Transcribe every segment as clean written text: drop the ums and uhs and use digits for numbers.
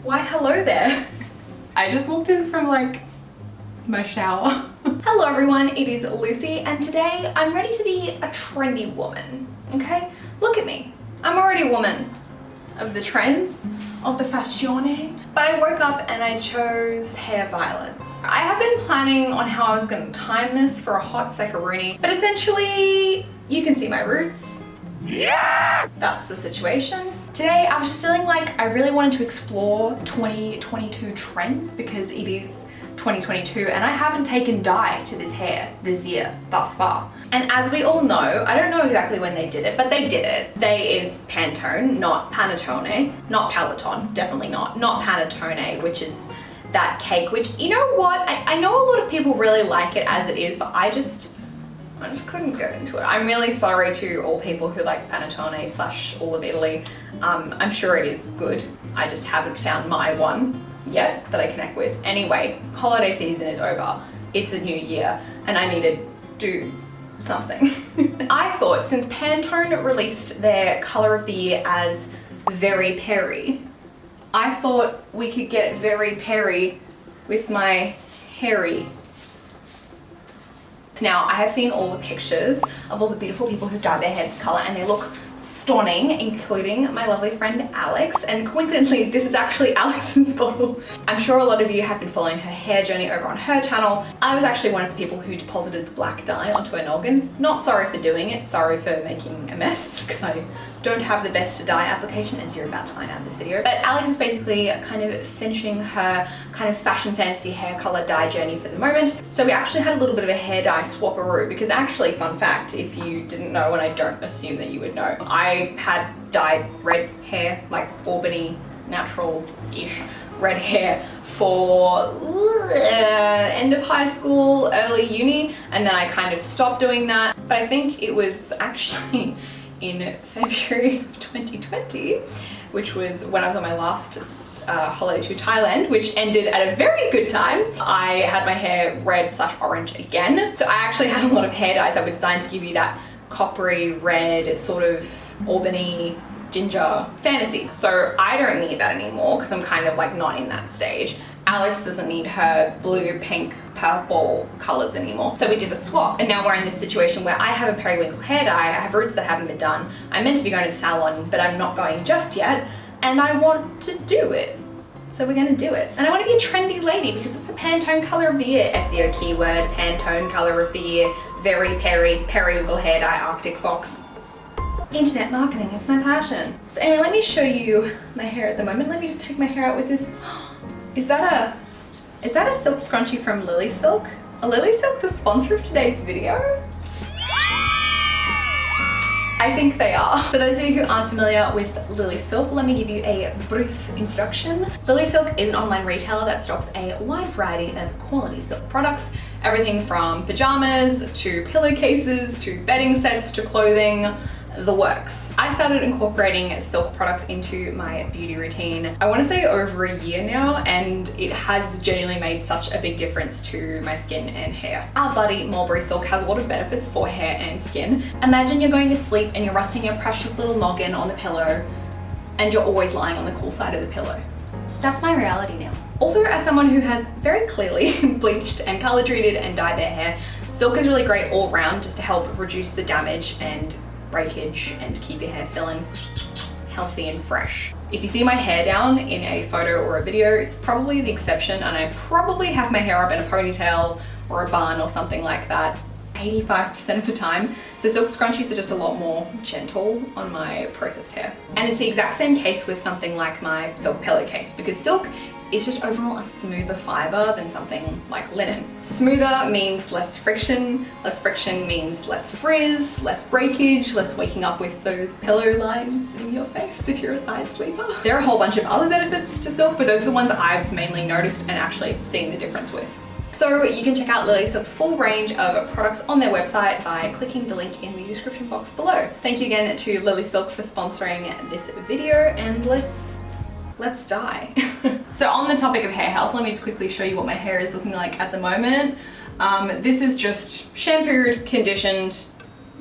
Why hello there. I just walked in from like my shower. Hello everyone, it is Lucy and today I'm ready to be a trendy woman, okay? Look at me, I'm already a woman of the trends, of the fashione. But I woke up and I chose hair violets. I have been planning on how I was going to time this for a hot secaroonie, but essentially you can see my roots. Yeah! That's the situation. Today I was just feeling like I really wanted to explore 2022 trends because it is 2022 and I haven't taken dye to this hair this year thus far. And as we all know, I don't know exactly when they did it, but they did it. They is Pantone, not Panettone, not Peloton, definitely not Panettone, which is that cake, which, you know what, I know a lot of people really like it as it is, but I just couldn't go into it. I'm really sorry to all people who like Panettone / all of Italy. I'm sure it is good. I just haven't found my one yet that I connect with. Anyway, holiday season is over. It's a new year and I need to do something. I thought since Pantone released their color of the year as Very Peri, I thought we could get Very Peri with my hairy. Now, I have seen all the pictures of all the beautiful people who've dyed their hair this color and they look stunning, including my lovely friend Alex, and coincidentally this is actually Alex's bottle. I'm sure a lot of you have been following her hair journey over on her channel. I was actually one of the people who deposited the black dye onto her noggin. Not sorry for doing it, sorry for making a mess because I don't have the best dye application, as you're about to find out in this video. But Alex is basically kind of finishing her kind of fashion fantasy hair color dye journey for the moment. So we actually had a little bit of a hair dye swapperoo because actually, fun fact, if you didn't know, and I don't assume that you would know, I had dyed red hair, like Albany natural-ish red hair for end of high school, early uni, and then I kind of stopped doing that. But I think it was actually in February of 2020, which was when I was on my last holiday to Thailand, which ended at a very good time. I had my hair red / orange again. So I actually had a lot of hair dyes that were designed to give you that coppery red sort of Albany ginger fantasy. So I don't need that anymore because I'm kind of like not in that stage. Alex doesn't need her blue, pink, purple colors anymore. So we did a swap and now we're in this situation where I have a Periwinkle hair dye, I have roots that haven't been done. I'm meant to be going to the salon, but I'm not going just yet and I want to do it. So we're gonna do it. And I want to be a trendy lady because it's the Pantone color of the year. SEO keyword, Pantone color of the year, Very Peri, Periwinkle hair dye, Arctic Fox. Internet marketing is my passion. So anyway, let me show you my hair at the moment. Let me just take my hair out with this. Is that a silk scrunchie from Lilysilk? Are Lilysilk the sponsor of today's video? I think they are. For those of you who aren't familiar with Lilysilk, let me give you a brief introduction. Lilysilk is an online retailer that stocks a wide variety of quality silk products. Everything from pajamas to pillowcases to bedding sets to clothing, the works. I started incorporating silk products into my beauty routine, I want to say over a year now, and it has genuinely made such a big difference to my skin and hair. Our buddy Mulberry Silk has a lot of benefits for hair and skin. Imagine you're going to sleep and you're resting your precious little noggin on the pillow and you're always lying on the cool side of the pillow. That's my reality now. Also, as someone who has very clearly bleached and color treated and dyed their hair, silk is really great all around just to help reduce the damage and breakage and keep your hair feeling healthy and fresh. If you see my hair down in a photo or a video, it's probably the exception and I probably have my hair up in a ponytail or a bun or something like that 85% of the time. So silk scrunchies are just a lot more gentle on my processed hair. And it's the exact same case with something like my silk pillowcase because silk is just overall a smoother fiber than something like linen. Smoother means less friction means less frizz, less breakage, less waking up with those pillow lines in your face if you're a side sleeper. There are a whole bunch of other benefits to silk, but those are the ones I've mainly noticed and actually seen the difference with. So you can check out Lilysilk's full range of products on their website by clicking the link in the description box below. Thank you again to Lilysilk for sponsoring this video and let's dye. So on the topic of hair health, let me just quickly show you what my hair is looking like at the moment. This is just shampooed, conditioned,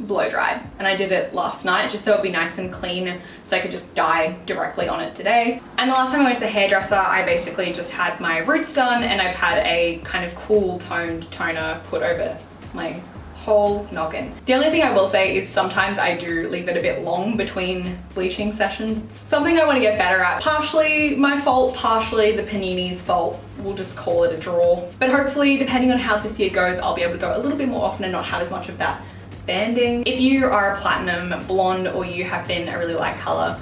blow dried, and I did it last night just so it'd be nice and clean so I could just dye directly on it today. And the last time I went to the hairdresser, I basically just had my roots done, and I've had a kind of cool toned toner put over my whole noggin. The only thing I will say is sometimes I do leave it a bit long between bleaching sessions. It's something I want to get better at. Partially my fault, partially the Panini's fault. We'll just call it a draw. But hopefully, depending on how this year goes, I'll be able to go a little bit more often and not have as much of that banding. If you are a platinum blonde or you have been a really light color,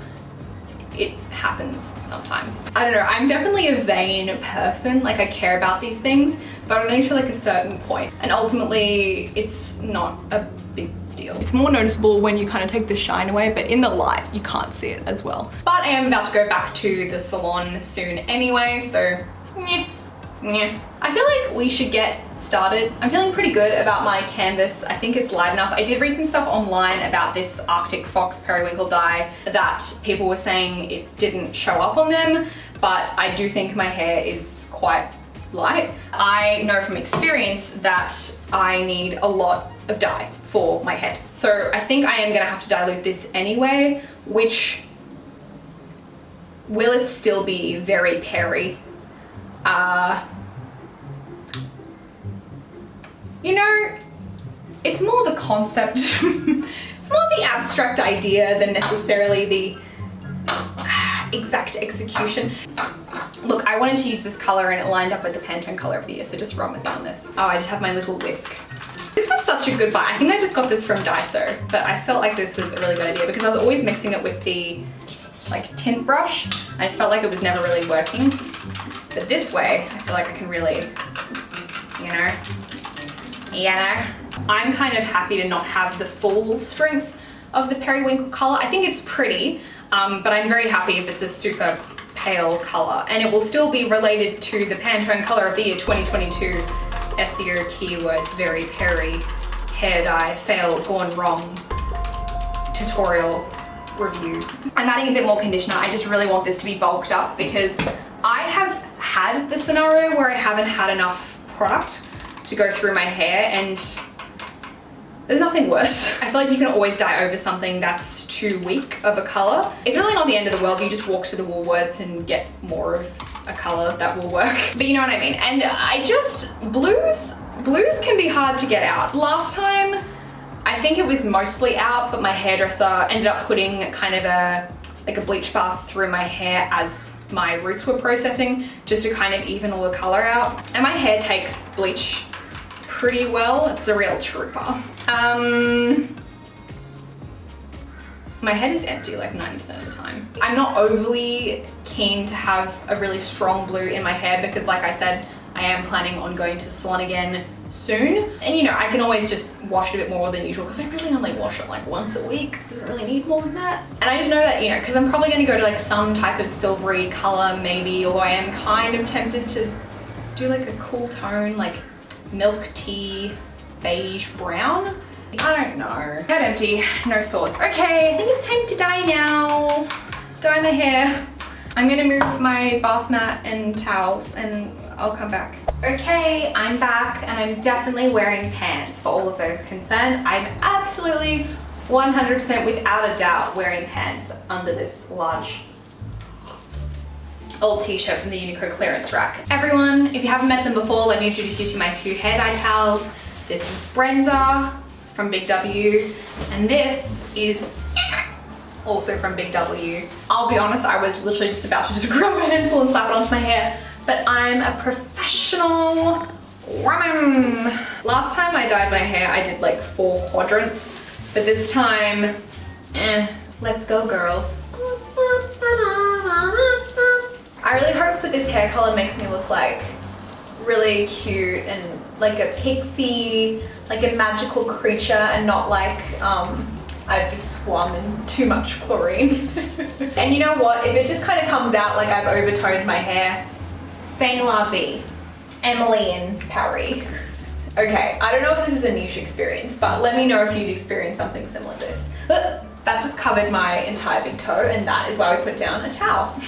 it happens sometimes. I don't know, I'm definitely a vain person. Like, I care about these things, but only to like a certain point. And ultimately, it's not a big deal. It's more noticeable when you kind of take the shine away, but in the light, you can't see it as well. But I am about to go back to the salon soon anyway, so yeah. I feel like we should get started. I'm feeling pretty good about my canvas. I think it's light enough. I did read some stuff online about this Arctic Fox Periwinkle dye that people were saying it didn't show up on them, but I do think my hair is quite light. I know from experience that I need a lot of dye for my head. So I think I am gonna have to dilute this anyway, which, will it still be very Peri? You know, it's more the concept. It's more the abstract idea than necessarily the exact execution. Look, I wanted to use this color and it lined up with the Pantone color of the year, so just run with me on this. Oh, I just have my little whisk. This was such a good buy. I think I just got this from Daiso, but I felt like this was a really good idea because I was always mixing it with the like tint brush. I just felt like it was never really working. But this way, I feel like I can really, you know, I'm kind of happy to not have the full strength of the Periwinkle color. I think it's pretty, but I'm very happy if it's a super pale color, and it will still be related to the Pantone color of the year 2022 SEO keywords, very Peri, hair dye, fail, gone wrong, tutorial review. I'm adding a bit more conditioner. I just really want this to be bulked up because I have had the scenario where I haven't had enough product to go through my hair, and there's nothing worse. I feel like you can always dye over something that's too weak of a color. It's really not the end of the world. You just walk to the Woolworths and get more of a color that will work. But you know what I mean? And I just, blues can be hard to get out. Last time, I think it was mostly out, but my hairdresser ended up putting kind of a bleach bath through my hair as my roots were processing, just to kind of even all the color out. And my hair takes bleach pretty well. It's a real trooper. My head is empty like 90% of the time. I'm not overly keen to have a really strong blue in my hair because, like I said, I am planning on going to the salon again soon. And you know, I can always just wash it a bit more than usual because I really only wash it like once a week. Doesn't really need more than that. And I just know that, you know, because I'm probably going to go to like some type of silvery color maybe, although I am kind of tempted to do like a cool tone, like milk tea, beige brown. I don't know. Head empty, no thoughts. Okay, I think it's time to dye now. Dye my hair. I'm gonna move my bath mat and towels and I'll come back. Okay, I'm back and I'm definitely wearing pants for all of those concerned. I'm absolutely 100% without a doubt wearing pants under this large old t-shirt from the Uniqlo clearance rack. Everyone, if you haven't met them before, let me introduce you to my two hair dye towels. This is Brenda from Big W, and this is also from Big W. I'll be honest, I was literally just about to just grab a handful and slap it onto my hair, but I'm a professional woman. Last time I dyed my hair, I did like 4 quadrants, but this time, let's go girls. I really hope that this hair color makes me look like really cute and like a pixie, like a magical creature, and not like I've just swum in too much chlorine. And you know what? If it just kind of comes out like I've overtoned my hair, c'est la vie. Emily and Peri. Okay, I don't know if this is a niche experience, but let me know if you'd experienced something similar to this. That just covered my entire big toe, and that is why we put down a towel.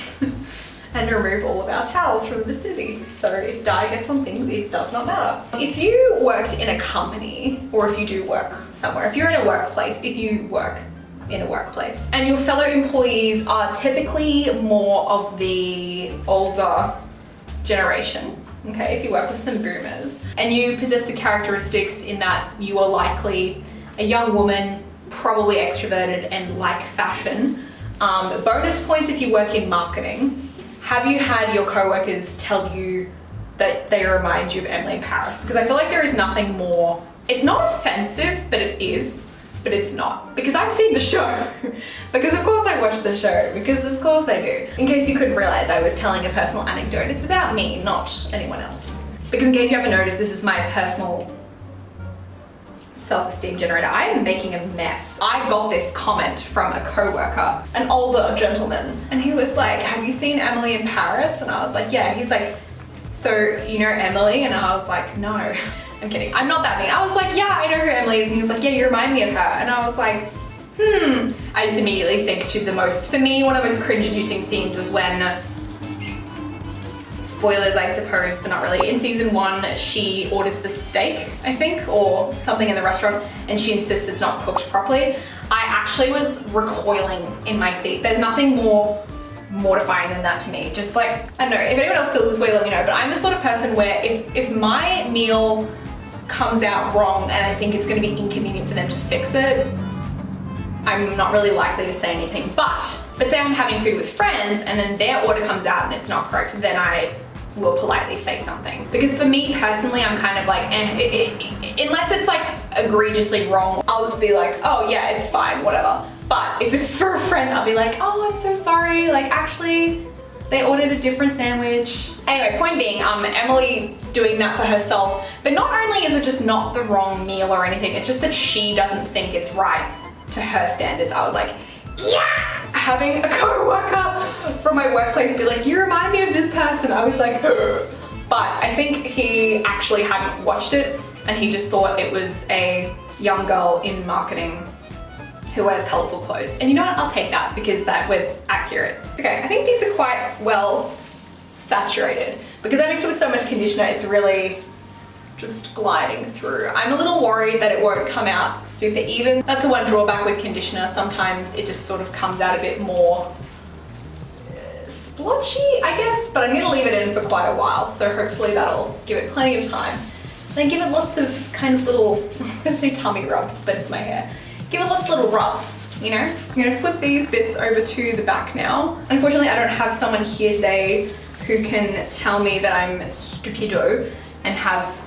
and remove all of our towels from the vicinity. So if dye gets on things, it does not matter. If you worked in a company, or if you do work somewhere, if you're in a workplace, if you work in a workplace, and your fellow employees are typically more of the older generation, okay, if you work with some boomers, and you possess the characteristics in that you are likely a young woman, probably extroverted and like fashion. Bonus points if you work in marketing. Have you had your co-workers tell you that they remind you of Emily in Paris? Because I feel like there is nothing more, it's not offensive, but it is, but it's not. Because I've seen the show. Because of course I watch the show, because of course I do. In case you couldn't realize, I was telling a personal anecdote. It's about me, not anyone else. Because in case you haven't noticed, this is my personal self-esteem generator. I am making a mess. I got this comment from a co-worker, an older gentleman, and he was like, have you seen Emily in Paris? And I was like, yeah. He's like, so you know Emily? And I was like, no. I'm kidding. I'm not that mean. I was like, yeah, I know who Emily is. And he was like, yeah, you remind me of her. And I was like, I just immediately think to the most, for me, one of the most cringe-inducing scenes was when, spoilers I suppose, but not really, in season 1 she orders the steak, I think, or something in the restaurant, and she insists it's not cooked properly. I actually was recoiling in my seat. There's nothing more mortifying than that to me. Just like, I don't know, if anyone else feels this way, let me know, but I'm the sort of person where if my meal comes out wrong and I think it's going to be inconvenient for them to fix it, I'm not really likely to say anything. But say I'm having food with friends and then their order comes out and it's not correct, then I will politely say something. Because for me personally, I'm kind of like, unless it's like egregiously wrong, I'll just be like, oh yeah, it's fine, whatever. But if it's for a friend, I'll be like, oh, I'm so sorry, like actually, they ordered a different sandwich. Anyway, point being, Emily doing that for herself, but not only is it just not the wrong meal or anything, it's just that she doesn't think it's right to her standards. I was like, yeah! Having a co-worker from my workplace be like, you remind me of this person. I was like, ugh. But I think he actually hadn't watched it and he just thought it was a young girl in marketing who wears colorful clothes. And you know what, I'll take that because that was accurate. Okay, I think these are quite well saturated. Because I mixed it with so much conditioner, it's really just gliding through. I'm a little worried that it won't come out super even. That's the one drawback with conditioner. Sometimes it just sort of comes out a bit more splotchy, I guess, but I'm gonna leave it in for quite a while. So hopefully that'll give it plenty of time. Then give it lots of kind of little, I was gonna say tummy rubs, but it's my hair. Give it lots of little rubs, you know? I'm gonna flip these bits over to the back now. Unfortunately, I don't have someone here today who can tell me that I'm stupido and have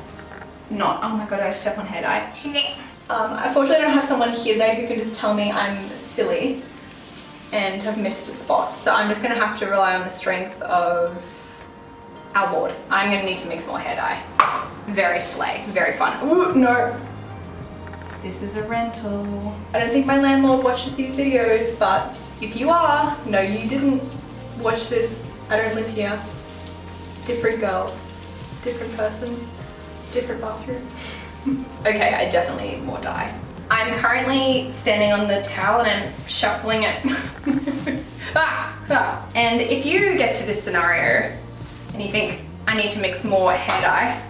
not, oh my god, I step on hair dye. Unfortunately, I don't have someone here today who can just tell me I'm silly and have missed a spot. So I'm just gonna have to rely on the strength of our Lord. I'm gonna need to mix more hair dye. Very slay, very fun. Ooh, no. This is a rental. I don't think my landlord watches these videos, but if you are, no, you didn't watch this. I don't live here. Different girl, different person. Different bathroom. Okay, I definitely need more dye. I'm currently standing on the towel and I'm shuffling it. And if you get to this scenario and you think, I need to mix more hair dye,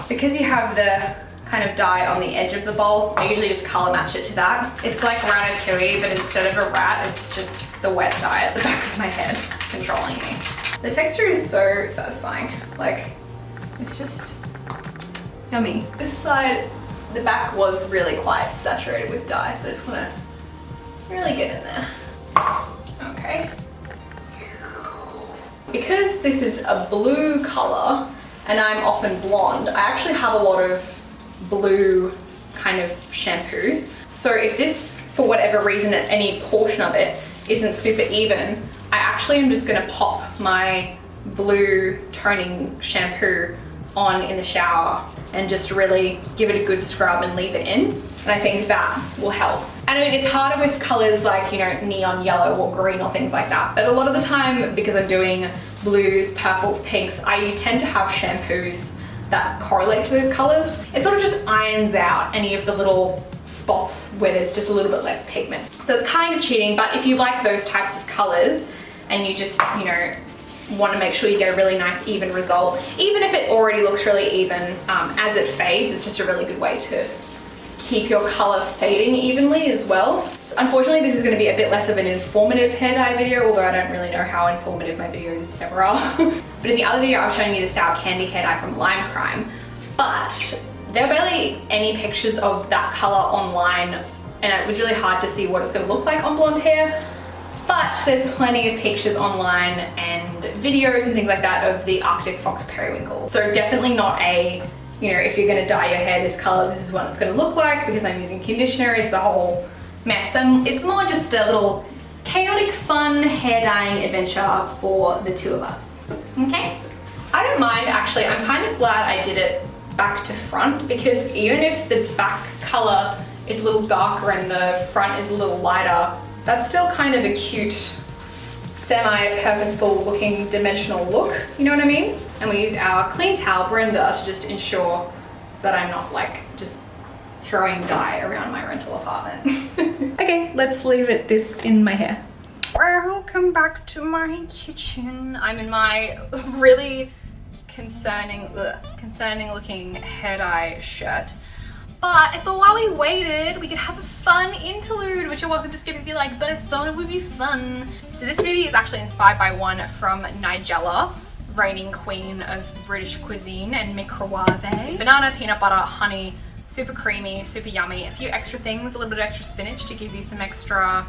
because you have the kind of dye on the edge of the bowl, I usually just color match it to that. It's like Ratatouille, but instead of a rat, it's just the wet dye at the back of my head controlling me. The texture is so satisfying. Like, it's just yummy. This side, the back was really quite saturated with dye, so I just want to really get in there. Okay. Because this is a blue color and I'm often blonde, I actually have a lot of blue kind of shampoos. So if this, for whatever reason, any portion of it isn't super even, I actually am just gonna pop my blue toning shampoo on in the shower and just really give it a good scrub and leave it in. And I think that will help. And I mean, it's harder with colors like, you know, neon yellow or green or things like that. But a lot of the time, because I'm doing blues, purples, pinks, I tend to have shampoos that correlate to those colors. It sort of just irons out any of the little spots where there's just a little bit less pigment. So it's kind of cheating, but if you like those types of colors and you just, you know, want to make sure you get a really nice even result. Even if it already looks really even, as it fades, it's just a really good way to keep your color fading evenly as well. So unfortunately, this is going to be a bit less of an informative hair dye video, although I don't really know how informative my videos ever are. But in the other video, I was showing you the Sour Candy hair dye from Limecrime, but there were barely any pictures of that color online, and it was really hard to see what it's going to look like on blonde hair. But there's plenty of pictures online and videos and things like that of the Arctic Fox Periwinkle. So definitely not a, you know, if you're going to dye your hair this color, this is what it's going to look like, because I'm using conditioner. It's a whole mess. It's more just a little chaotic, fun hair dyeing adventure for the two of us. Okay? I don't mind, actually. I'm kind of glad I did it back to front, because even if the back color is a little darker and the front is a little lighter, that's still kind of a cute, semi-purposeful looking dimensional look, you know what I mean? And we use our clean towel blender to just ensure that I'm not like just throwing dye around my rental apartment. Okay, let's leave it this in my hair. Welcome back to my kitchen. I'm in my really concerning looking hair dye shirt. But I thought while we waited, we could have a fun interlude, which you're welcome to skip if you like, but I thought it would be fun. So this smoothie is actually inspired by one from Nigella, reigning queen of British cuisine and microwave. Banana, peanut butter, honey, super creamy, super yummy, a few extra things, a little bit of extra spinach to give you some extra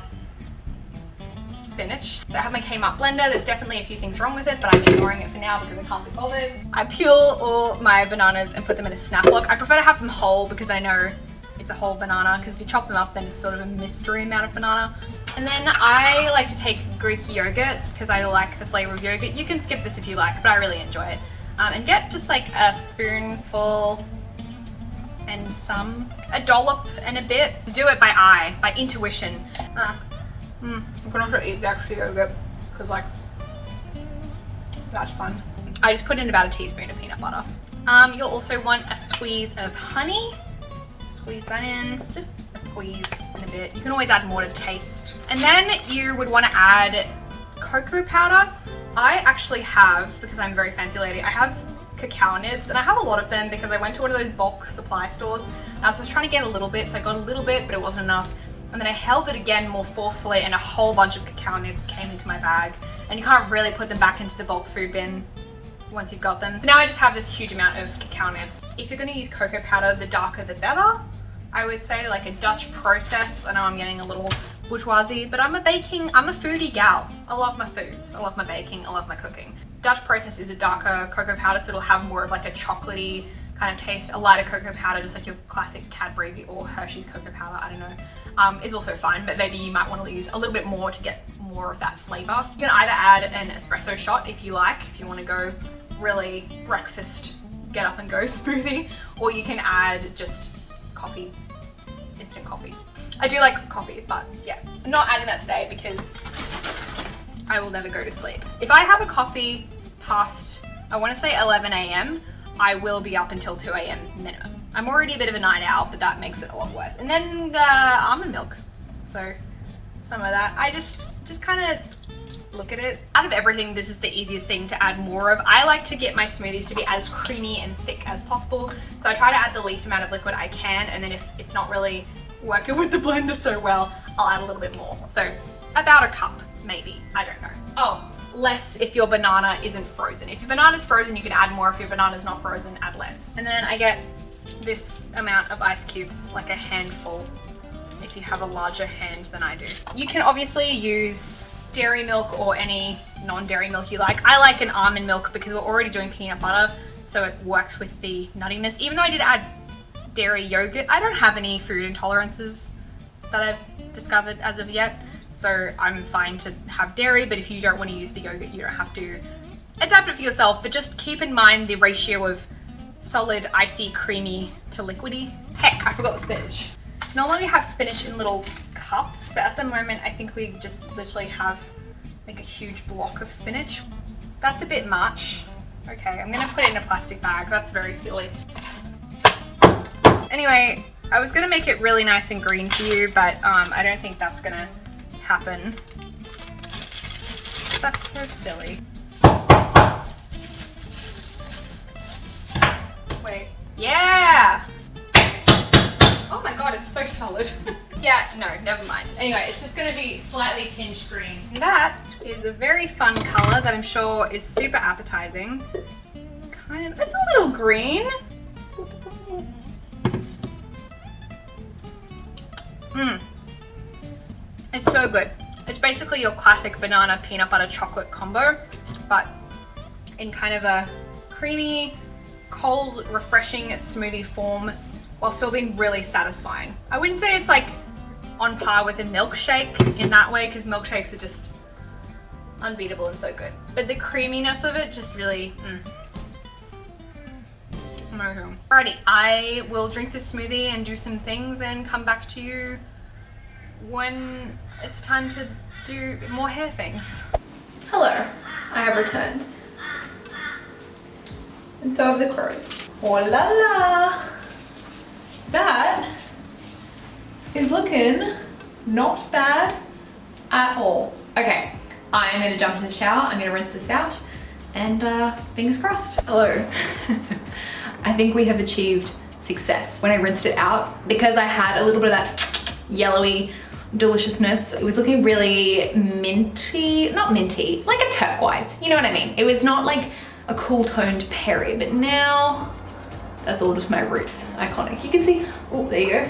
spinach. So I have my Kmart blender. There's definitely a few things wrong with it, but I'm ignoring it for now because I can't be bothered. I peel all my bananas and put them in a snap lock. I prefer to have them whole because I know it's a whole banana, because if you chop them up then it's sort of a mystery amount of banana. And then I like to take Greek yogurt because I like the flavor of yogurt. You can skip this if you like, but I really enjoy it. And get just like a spoonful and a dollop and a bit. Do it by eye, by intuition. I can also eat the extra yogurt because like, that's fun. I just put in about a teaspoon of peanut butter. You'll also want a squeeze of honey. Squeeze that in, just a squeeze and a bit. You can always add more to taste. And then you would want to add cocoa powder. I actually have, because I'm a very fancy lady, I have cacao nibs, and I have a lot of them because I went to one of those bulk supply stores and I was just trying to get a little bit, so I got a little bit, but it wasn't enough. And then I held it again more forcefully and a whole bunch of cacao nibs came into my bag. And you can't really put them back into the bulk food bin once you've got them. So now I just have this huge amount of cacao nibs. If you're gonna use cocoa powder, the darker the better. I would say like a Dutch process. I know I'm getting a little bourgeoisie, but I'm a foodie gal. I love my foods, I love my baking, I love my cooking. Dutch process is a darker cocoa powder, so it'll have more of like a chocolatey kind of taste. A lighter cocoa powder, just like your classic Cadbury or Hershey's cocoa powder, I don't know, is also fine, but maybe you might want to use a little bit more to get more of that flavor. You can either add an espresso shot if you like, if you want to go really breakfast, get up and go smoothie, or you can add just coffee, instant coffee. I do like coffee, but yeah, I'm not adding that today because I will never go to sleep. If I have a coffee past, I want to say 11 AM, I will be up until 2 AM minimum. I'm already a bit of a night owl, but that makes it a lot worse. And then almond milk. So some of that. I just kind of look at it. Out of everything, this is the easiest thing to add more of. I like to get my smoothies to be as creamy and thick as possible. So I try to add the least amount of liquid I can, and then if it's not really working with the blender so well, I'll add a little bit more. So about a cup, maybe, I don't know. Oh, less if your banana isn't frozen. If your banana's frozen, you can add more. If your banana's not frozen, add less. And then I get this amount of ice cubes, like a handful, if you have a larger hand than I do. You can obviously use dairy milk or any non-dairy milk you like. I like an almond milk because we're already doing peanut butter, so it works with the nuttiness. Even though I did add dairy yogurt, I don't have any food intolerances that I've discovered as of yet. So I'm fine to have dairy, but if you don't want to use the yogurt, you don't have to adapt it for yourself, but just keep in mind the ratio of solid, icy, creamy to liquidy. Heck, I forgot the spinach. Normally we have spinach in little cups, but at the moment I think we just literally have like a huge block of spinach. That's a bit much. Okay, I'm gonna put it in a plastic bag. That's very silly. Anyway, I was gonna make it really nice and green for you, but I don't think that's gonna happen. That's so silly. solid. Yeah, no, never mind. Anyway, it's just gonna be slightly tinged green. And that is a very fun color that I'm sure is super appetizing. Kind of, it's a little green. It's so good. It's basically your classic banana peanut butter chocolate combo, but in kind of a creamy, cold, refreshing smoothie form while still being really satisfying. I wouldn't say it's like on par with a milkshake in that way, because milkshakes are just unbeatable and so good. But the creaminess of it just really, Alrighty, I will drink this smoothie and do some things and come back to you when it's time to do more hair things. Hello, I have returned. And so have the crows. Oh la la! That is looking not bad at all. Okay, I'm gonna jump into the shower, I'm gonna rinse this out, and fingers crossed. Hello. I think we have achieved success. When I rinsed it out, because I had a little bit of that yellowy deliciousness, it was looking really minty, not minty, like a turquoise, you know what I mean? It was not like a cool toned Peri, but now that's all just my roots. Iconic. You can see, oh, there you go.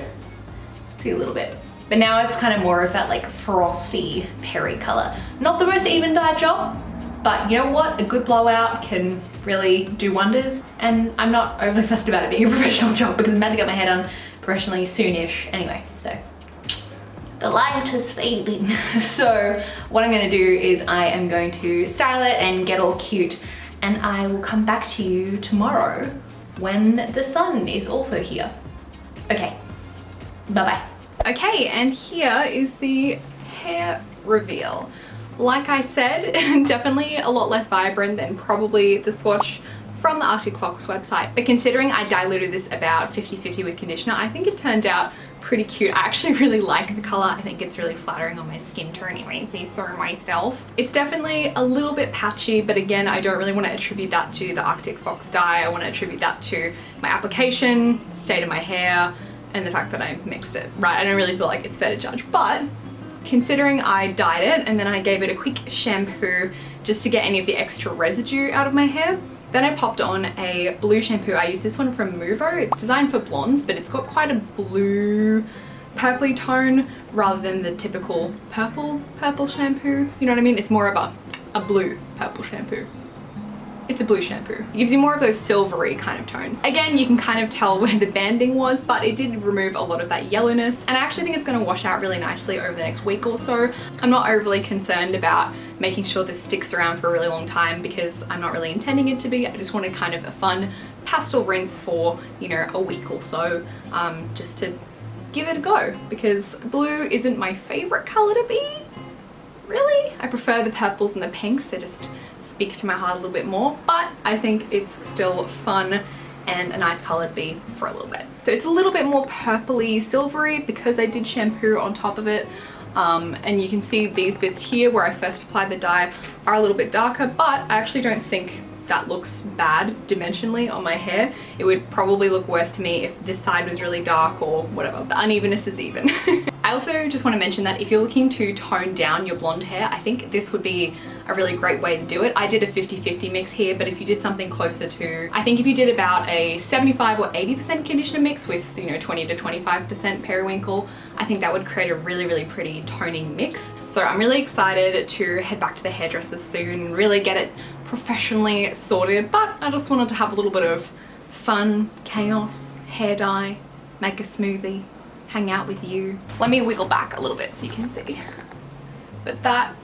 See a little bit. But now it's kind of more of that like frosty Peri color. Not the most even dye job, but you know what? A good blowout can really do wonders. And I'm not overly fussed about it being a professional job because I'm about to get my hair done professionally soonish anyway, so. The light is fading. So what I'm gonna do is I am going to style it and get all cute, and I will come back to you tomorrow when the sun is also here. Okay, bye-bye. Okay, and here is the hair reveal. Like I said, definitely a lot less vibrant than probably the swatch from the Arctic Fox website, but considering I diluted this about 50-50 with conditioner, I think it turned out pretty cute. I actually really like the color. I think it's really flattering on my skin tone anyway, say so myself. It's definitely a little bit patchy, but again, I don't really want to attribute that to the Arctic Fox dye. I want to attribute that to my application, state of my hair, and the fact that I mixed it, right? I don't really feel like it's fair to judge, but considering I dyed it and then I gave it a quick shampoo just to get any of the extra residue out of my hair, then I popped on a blue shampoo. I use this one from Movo. It's designed for blondes, but it's got quite a blue, purpley tone rather than the typical purple shampoo. You know what I mean? It's more of a blue purple shampoo. It's a blue shampoo. It gives you more of those silvery kind of tones. Again, you can kind of tell where the banding was, but it did remove a lot of that yellowness. And I actually think it's gonna wash out really nicely over the next week or so. I'm not overly concerned about making sure this sticks around for a really long time because I'm not really intending it to be. I just wanted kind of a fun pastel rinse for, you know, a week or so, just to give it a go, because blue isn't my favorite color to be, really. I prefer the purples and the pinks. They just speak to my heart a little bit more, but I think it's still fun and a nice color to be for a little bit. So it's a little bit more purpley silvery because I did shampoo on top of it, and you can see these bits here where I first applied the dye are a little bit darker, but I actually don't think that looks bad dimensionally on my hair. It would probably look worse to me if this side was really dark or whatever. The unevenness is even. I also just want to mention that if you're looking to tone down your blonde hair, I think this would be a really great way to do it. I did a 50-50 mix here, but if you did something closer to, I think if you did about a 75 or 80% conditioner mix with, you know, 20 to 25% periwinkle, I think that would create a really, really pretty toning mix. So I'm really excited to head back to the hairdresser soon and really get it professionally sorted, but I just wanted to have a little bit of fun, chaos, hair dye, make a smoothie, hang out with you. Let me wiggle back a little bit so you can see. But that,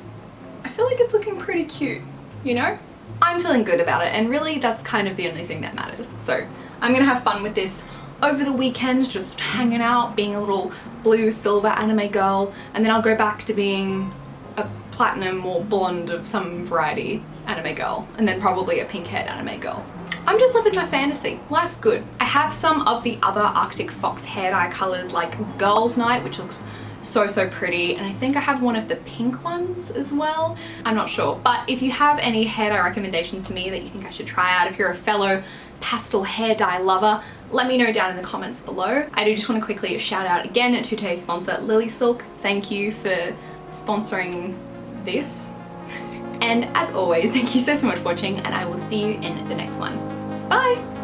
I feel like it's looking pretty cute, you know? I'm feeling good about it, and really that's kind of the only thing that matters. So I'm gonna have fun with this over the weekend, just hanging out, being a little blue silver anime girl, and then I'll go back to being a platinum or blonde of some variety anime girl, and then probably a pink haired anime girl. I'm just living my fantasy. Life's good. I have some of the other Arctic Fox hair dye colors like Girls Night, which looks so pretty, and I think I have one of the pink ones as well. I'm not sure, but if you have any hair dye recommendations for me that you think I should try out, if you're a fellow pastel hair dye lover, let me know down in the comments below. I do just want to quickly shout out again to today's sponsor, Lilysilk. Thank you for sponsoring this. And as always, thank you so much for watching, and I will see you in the next one. Bye!